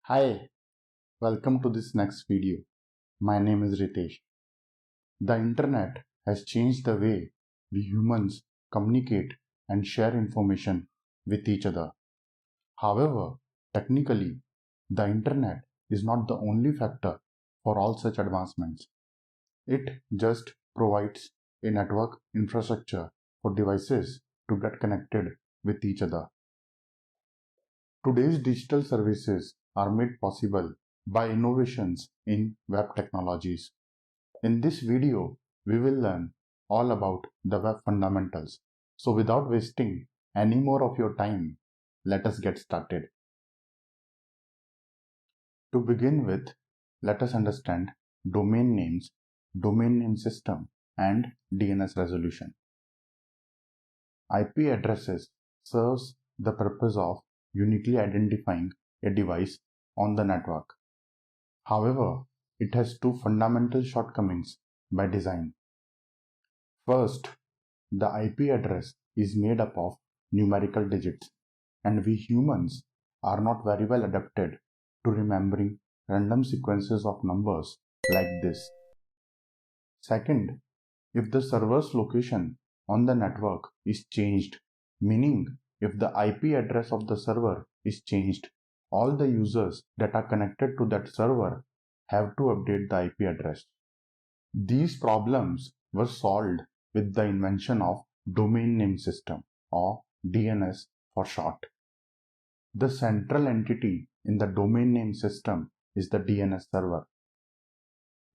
Hi, welcome to this next video. My name is Ritesh. The internet has changed the way we humans communicate and share information with each other. However, technically, the internet is not the only factor for all such advancements. It just provides a network infrastructure for devices to get connected with each other. Today's digital services are made possible by innovations in web technologies. In this video, we will learn all about the web fundamentals. So without wasting any more of your time, let us get started. To begin with, let us understand domain names, domain name system, and DNS resolution. IP addresses serves the purpose of uniquely identifying a device on the network. However, it has two fundamental shortcomings by design. First, the IP address is made up of numerical digits, and we humans are not very well adapted to remembering random sequences of numbers like this. Second, if the server's location on the network is changed, meaning if the IP address of the server is changed, all the users that are connected to that server have to update the IP address. These problems were solved with the invention of domain name system, or DNS for short. The central entity in the domain name system is the DNS server.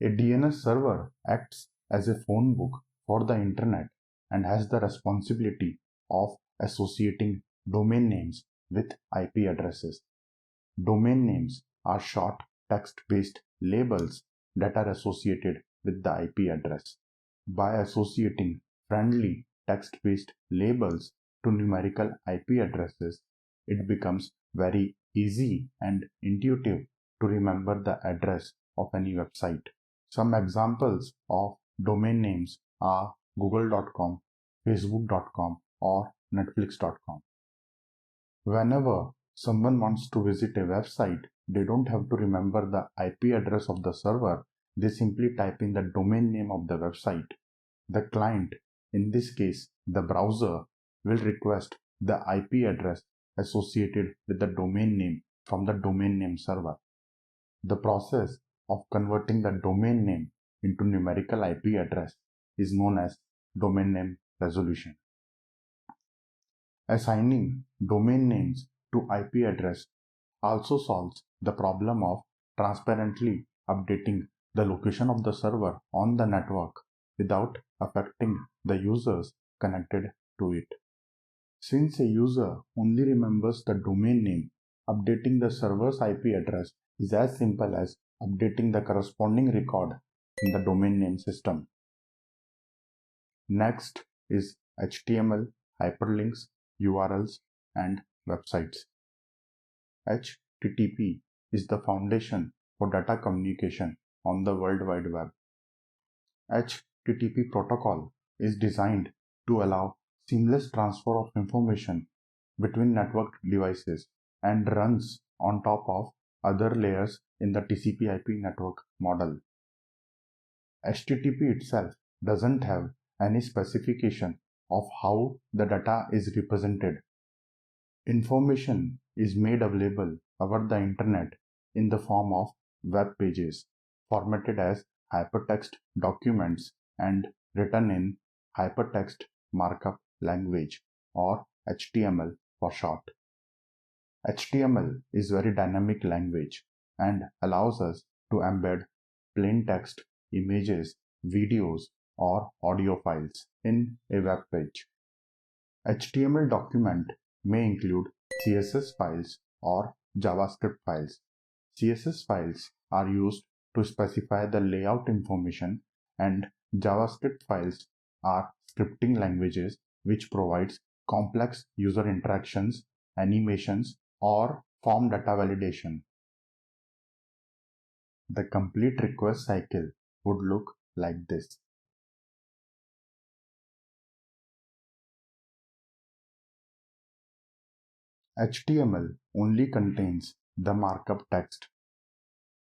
A DNS server acts as a phone book for the internet and has the responsibility of associating domain names with IP addresses. Domain names are short text-based labels that are associated with the IP address. By associating friendly text-based labels to numerical IP addresses, it becomes very easy and intuitive to remember the address of any website. Some examples of domain names are google.com, facebook.com, or netflix.com. Whenever someone wants to visit a website, they don't have to remember the IP address of the server. They simply type in the domain name of the website. The client, in this case the browser, will request the IP address associated with the domain name from the domain name server. The process of converting the domain name into numerical IP address is known as domain name resolution. Assigning domain names to IP address also solves the problem of transparently updating the location of the server on the network without affecting the users connected to it. Since a user only remembers the domain name, updating the server's IP address is as simple as updating the corresponding record in the domain name system. Next is HTML, hyperlinks, URLs, and websites. HTTP is the foundation for data communication on the World Wide Web. HTTP protocol is designed to allow seamless transfer of information between networked devices and runs on top of other layers in the TCP/IP network model. HTTP itself doesn't have any specification of how the data is represented. Information is made available over the internet in the form of web pages, formatted as hypertext documents and written in hypertext markup language, or HTML for short. HTML is very dynamic language and allows us to embed plain text, images, videos, or audio files in a web page. HTML document may include CSS files or JavaScript files. CSS files are used to specify the layout information, and JavaScript files are scripting languages which provides complex user interactions, animations, or form data validation. The complete request cycle would look like this. HTML only contains the markup text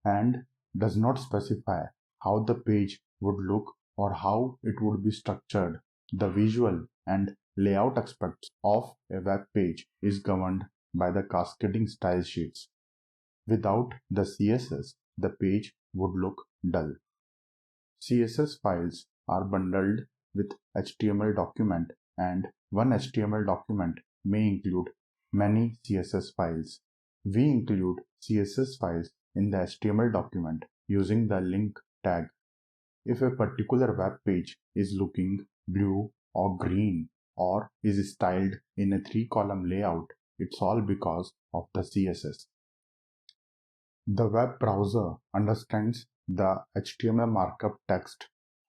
and does not specify how the page would look or how it would be structured. The visual and layout aspects of a web page is governed by the cascading style sheets. Without the CSS, the page would look dull. CSS files are bundled with HTML document, and one HTML document may include many CSS files. We include CSS files in the HTML document using the link tag. If a particular web page is looking blue or green or is styled in a 3-column layout, it's all because of the CSS. The web browser understands the HTML markup text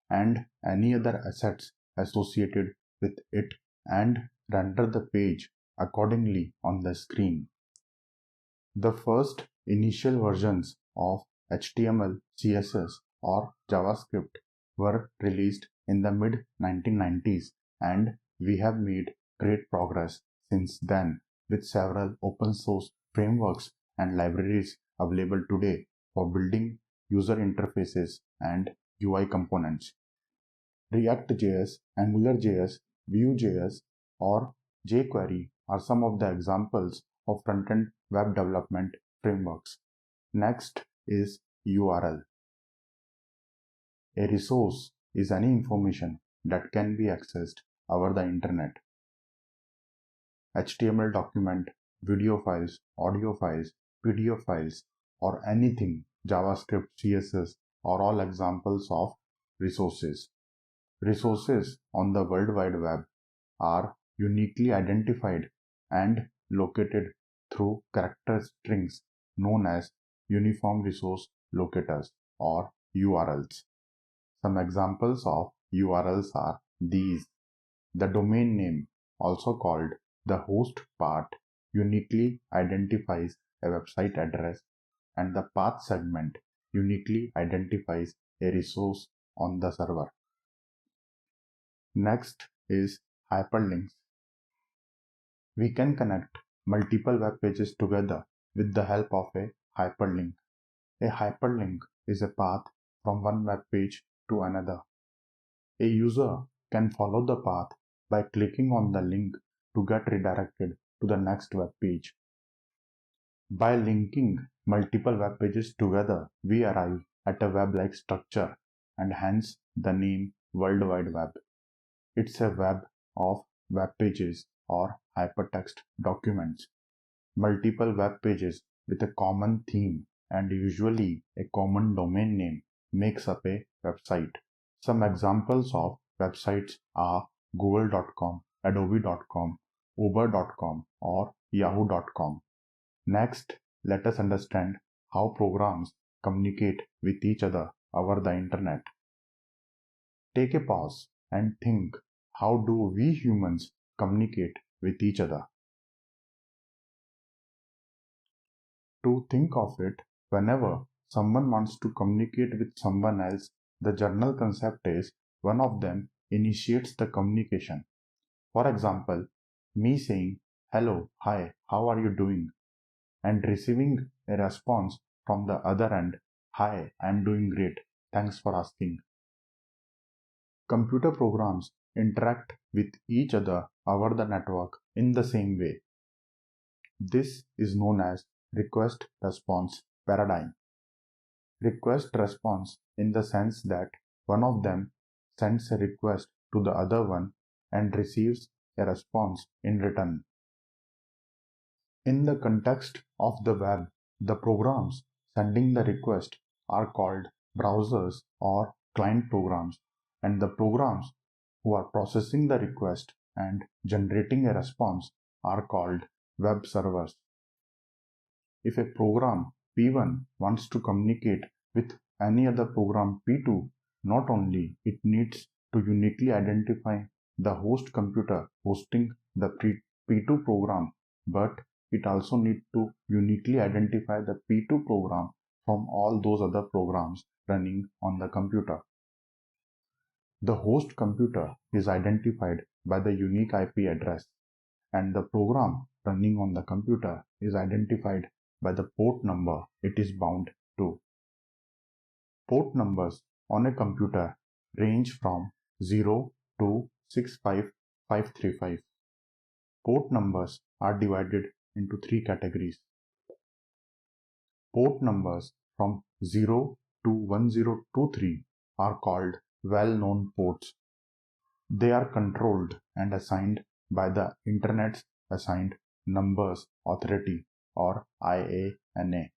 and any other assets associated with it and render the page accordingly on the screen. The first initial versions of HTML, CSS, or JavaScript were released in the mid 1990s, and we have made great progress since then with several open source frameworks and libraries available today for building user interfaces and UI components. React.js, AngularJS, Vue.js, or jQuery are some of the examples of front-end web development frameworks. Next is URL. A resource is any information that can be accessed over the internet. HTML document, video files, audio files, PDF files, or anything JavaScript, CSS are all examples of resources. Resources on the World Wide Web are uniquely identified and located through character strings known as Uniform Resource Locators or URLs. Some examples of URLs are these. The domain name, also called the host part, uniquely identifies a website address, and the path segment uniquely identifies a resource on the server. Next is hyperlinks. We can connect multiple web pages together with the help of a hyperlink. A hyperlink is a path from one web page to another. A user can follow the path by clicking on the link to get redirected to the next web page. By linking multiple web pages together, we arrive at a web-like structure and hence the name World Wide Web. It's a web of web pages or hypertext documents. Multiple web pages with a common theme and usually a common domain name makes up a website. Some examples of websites are google.com, adobe.com, uber.com, or yahoo.com. Next, let us understand how programs communicate with each other over the internet. Take a pause and think, how do we humans communicate with each other? To think of it, whenever someone wants to communicate with someone else, the general concept is one of them initiates the communication. For example, me saying, hello, hi, how are you doing? And receiving a response from the other end, hi, I'm doing great, thanks for asking. Computer programs interact with each other over the network in the same way. This is known as request-response paradigm. Request-response in the sense that one of them sends a request to the other one and receives a response in return. In the context of the web, the programs sending the request are called browsers or client programs, and the programs who are processing the request and generating a response are called web servers. If a program P1 wants to communicate with any other program P2, not only it needs to uniquely identify the host computer hosting the P2 program, but it also needs to uniquely identify the P2 program from all those other programs running on the computer. The host computer is identified by the unique IP address, and the program running on the computer is identified by the port number it is bound to. Port numbers on a computer range from 0 to 65535. Port numbers are divided into three categories. Port numbers from 0 to 1023 are called well-known ports. They are controlled and assigned by the Internet's Assigned Numbers Authority or IANA.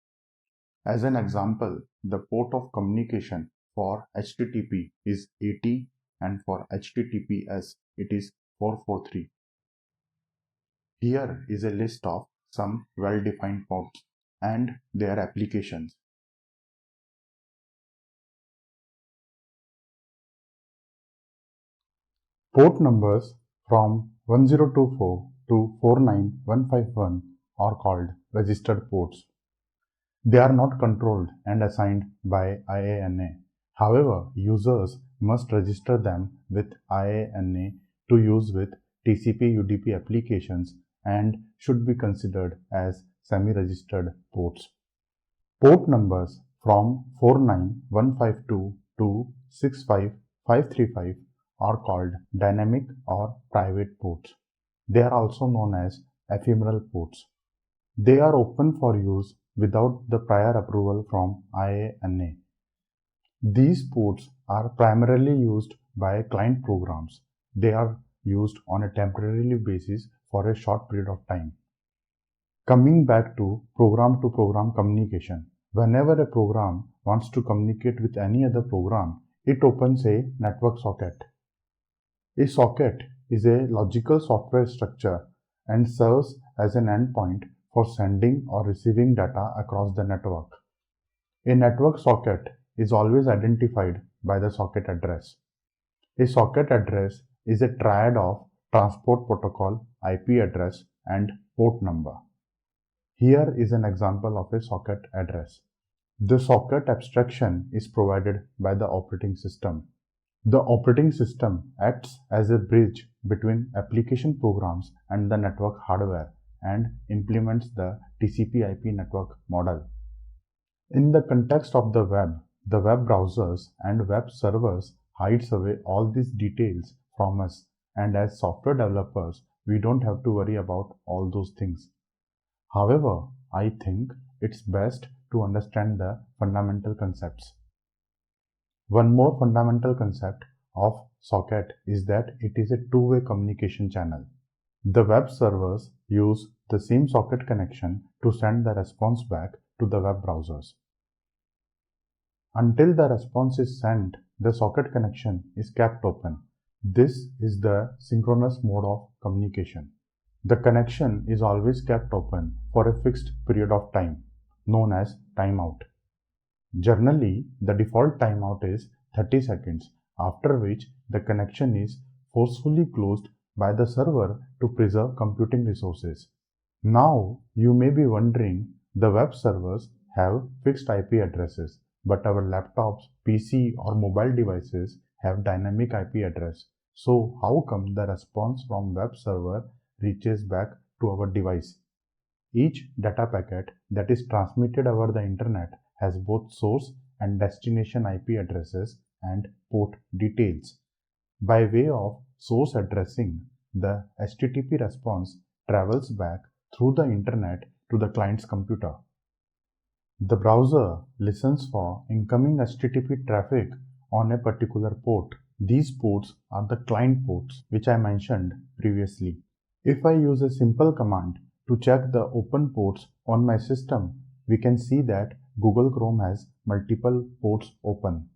As an example, the port of communication for HTTP is 80 and for HTTPS it is 443. Here is a list of some well-defined ports and their applications. Port numbers from 1024 to 49151 are called registered ports. They are not controlled and assigned by IANA. However, users must register them with IANA to use with TCP/UDP applications and should be considered as semi-registered ports. Port numbers from 49152 to 65535 are called dynamic or private ports. They are also known as ephemeral ports. They are open for use without the prior approval from IANA. These ports are primarily used by client programs. They are used on a temporary basis for a short period of time. Coming back to program communication. Whenever a program wants to communicate with any other program, it opens a network socket. A socket is a logical software structure and serves as an endpoint for sending or receiving data across the network. A network socket is always identified by the socket address. A socket address is a triad of transport protocol, IP address, and port number. Here is an example of a socket address. The socket abstraction is provided by the operating system. The operating system acts as a bridge between application programs and the network hardware and implements the TCP/IP network model. In the context of the web browsers and web servers hides away all these details from us, and as software developers, we don't have to worry about all those things. However, I think it's best to understand the fundamental concepts. One more fundamental concept of socket is that it is a two-way communication channel. The web servers use the same socket connection to send the response back to the web browsers. Until the response is sent, the socket connection is kept open. This is the synchronous mode of communication. The connection is always kept open for a fixed period of time, known as timeout. Generally, the default timeout is 30 seconds, after which the connection is forcefully closed by the server to preserve computing resources. Now, you may be wondering, the web servers have fixed IP addresses, but our laptops, PC or mobile devices have dynamic IP address. So how come the response from web server reaches back to our device? Each data packet that is transmitted over the internet has both source and destination IP addresses and port details. By way of source addressing, the HTTP response travels back through the internet to the client's computer. The browser listens for incoming HTTP traffic on a particular port. These ports are the client ports, which I mentioned previously. If I use a simple command to check the open ports on my system, we can see that Google Chrome has multiple ports open.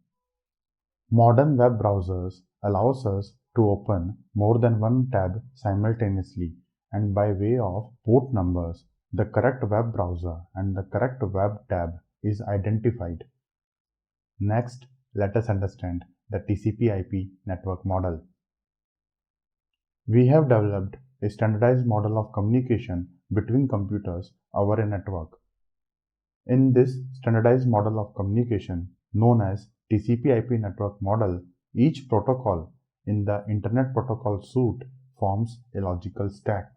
Modern web browsers allows us to open more than one tab simultaneously, and by way of port numbers, the correct web browser and the correct web tab is identified. Next, let us understand the TCP/IP network model. We have developed a standardized model of communication between computers over a network. In this standardized model of communication, known as TCP/IP network model, each protocol in the Internet Protocol suite forms a logical stack.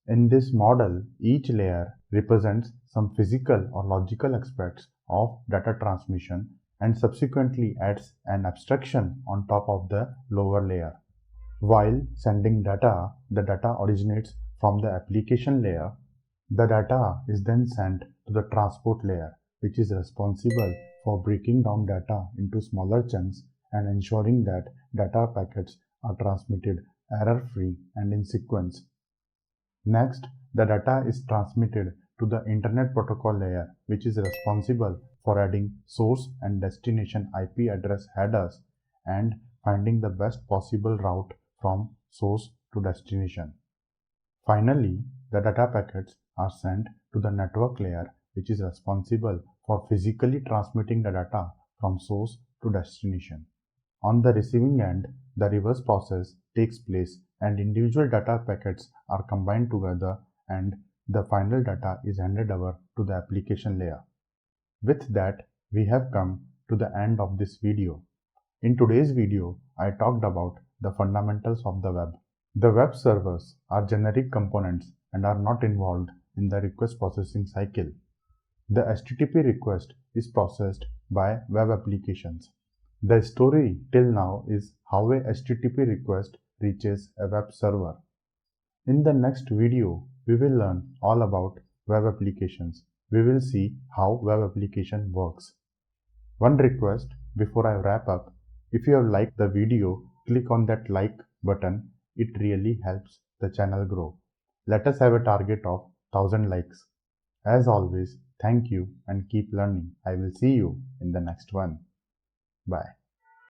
In this model, each layer represents some physical or logical aspects of data transmission and subsequently adds an abstraction on top of the lower layer. While sending data, the data originates from the application layer. The data is then sent to the transport layer, which is responsible for breaking down data into smaller chunks and ensuring that data packets are transmitted error-free and in sequence. Next, the data is transmitted to the Internet Protocol layer, which is responsible for adding source and destination IP address headers and finding the best possible route from source to destination. Finally, the data packets are sent to the network layer, which is responsible for physically transmitting the data from source to destination. On the receiving end, the reverse process takes place and individual data packets are combined together and the final data is handed over to the application layer. With that, we have come to the end of this video. In today's video, I talked about the fundamentals of the web. The web servers are generic components and are not involved in the request processing cycle. The HTTP request is processed by web applications. The story till now is how a HTTP request reaches a web server. In the next video, we will learn all about web applications. We will see how web application works. One request before I wrap up, if you have liked the video, click on that like button. It really helps the channel grow. Let us have a target of 1000 likes. As always, thank you and keep learning. I will see you in the next one. Bye.